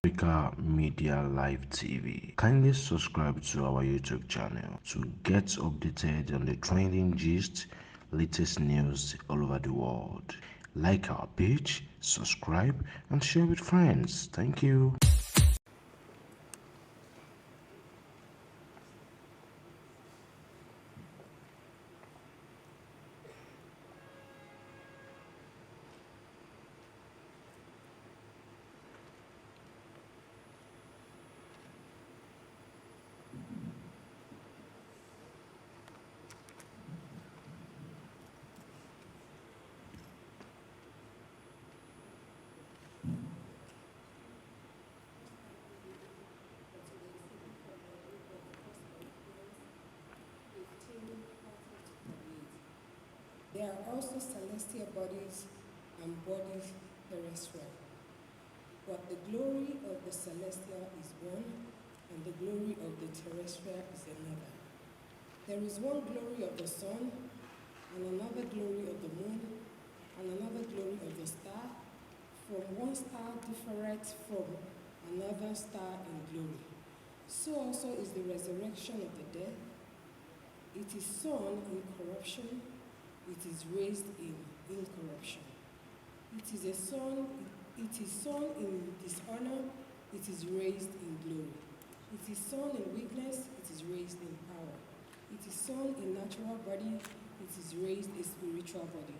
Africa Media Live TV. Kindly subscribe to our YouTube channel to get updated on the trending gist, latest news all over the world. Like our page, subscribe, and share with friends. Thank you. There are also celestial bodies and bodies terrestrial. But the glory of the celestial is one, and the glory of the terrestrial is another. There is one glory of the sun, and another glory of the moon, and another glory of the star. From one star differeth from another star in glory. So also is the resurrection of the dead. It is sown in corruption, it is raised in incorruption. It is sown in dishonor, it is raised in glory. It is sown in weakness, it is raised in power. It is sown in natural body, it is raised a spiritual body.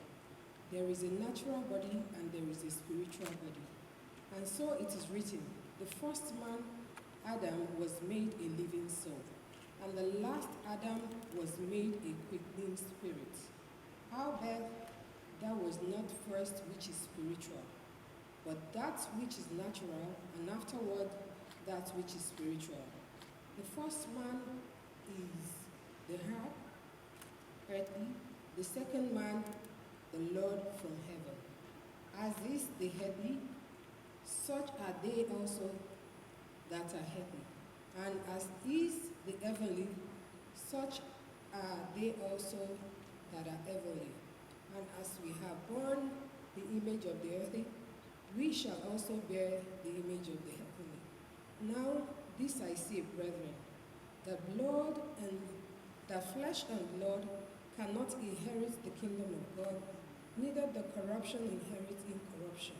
There is a natural body and there is a spiritual body. And so it is written, the first man, Adam, was made a living soul, and the last Adam was made a quickening spirit. Howbeit, that was not first which is spiritual, but that which is natural, and afterward that which is spiritual. The first man is the heart, earthly, the second man, the Lord from heaven. As is the heavenly, such are they also that are heavenly. And as is the heavenly, such are they also that are heavenly. And as we have borne the image of the earthly, we shall also bear the image of the heavenly. Now this I say, brethren, that flesh and blood cannot inherit the kingdom of God, neither the corruption inherit incorruption.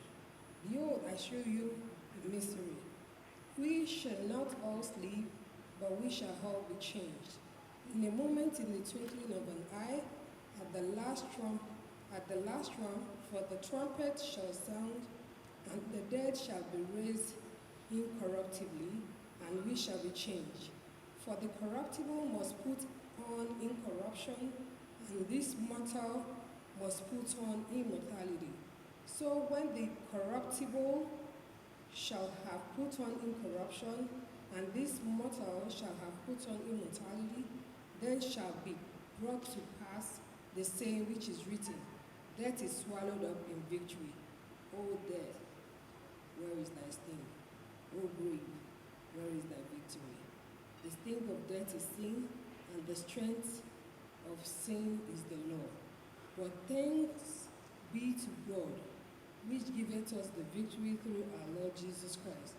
Behold, I show you a mystery. We shall not all sleep, but we shall all be changed. In a moment, in the twinkling of an eye, at the last trump, for the trumpet shall sound, and the dead shall be raised incorruptibly, and we shall be changed. For the corruptible must put on incorruption, and this mortal must put on immortality. So when the corruptible shall have put on incorruption, and this mortal shall have put on immortality, then shall be brought to pass the saying which is written, death is swallowed up in victory. O death, where is thy sting? O grave, where is thy victory? The sting of death is sin, and the strength of sin is the law. But thanks be to God, which giveth us the victory through our Lord Jesus Christ.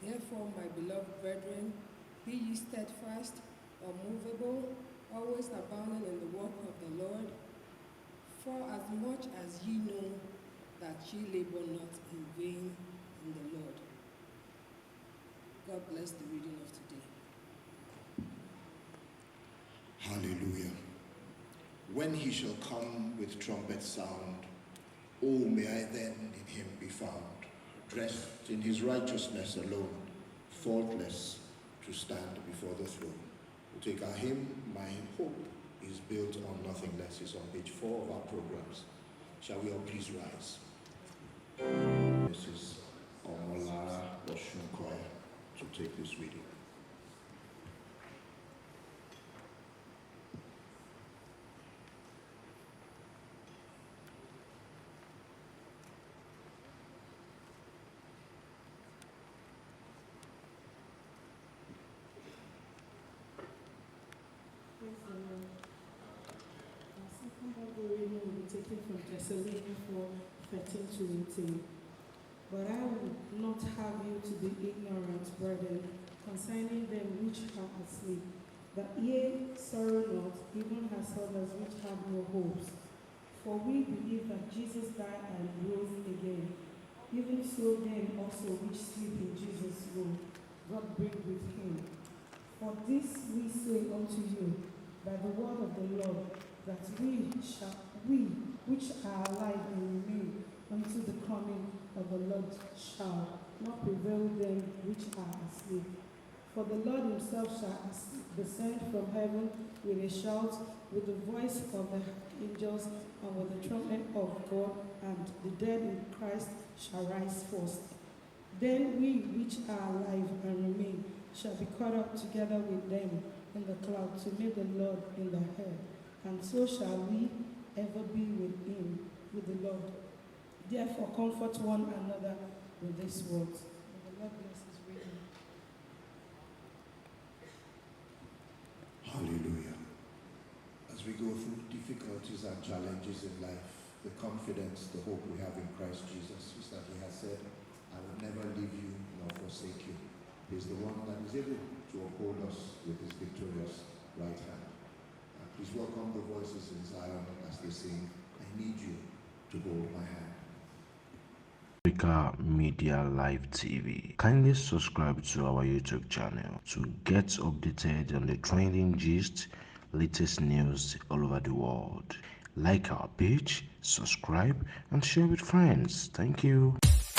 Therefore, my beloved brethren, be ye steadfast, unmovable, always abounding in the work of the Lord, for as much as ye know that ye labor not in vain in the Lord. God bless the reading of today. Hallelujah. When he shall come with trumpet sound, oh, may I then in him be found, dressed in his righteousness alone, faultless to stand before the throne. We'll take our hymn, My Hope is Built on Nothing Less. It's on page 4 of our programs. Shall we all please rise? This is Omolara Oshun Choir to take this reading. Taken from Thessalonians 4:13 to 18. But I would not have you to be ignorant concerning them which are asleep, that ye sorrow not, even as others which have no hopes. For we believe that Jesus died and rose again. Even so then also which sleep in Jesus will God bring with him. For this we say unto you by the word of the Lord, that we which are alive and remain unto the coming of the Lord shall not prevail them which are asleep. For the Lord himself shall descend from heaven with a shout, with the voice of the angels, and with the trumpet of God, and the dead in Christ shall rise first. Then we which are alive and remain shall be caught up together with them in the cloud to meet the Lord in the air, and so shall we ever be with him, with the Lord. Therefore comfort one another with these words. May the Lord bless his reading. Hallelujah. As we go through difficulties and challenges in life, the confidence, the hope we have in Christ Jesus is that he has said, I will never leave you nor forsake you. He is the one that is able to uphold us with his victorious right hand. Please welcome the voices in Zion as they sing, I need you to hold my hand. Africa Media Live TV. Kindly subscribe to our YouTube channel to get updated on the trending gist, latest news all over the world. Like our page, subscribe, and share with friends. Thank you.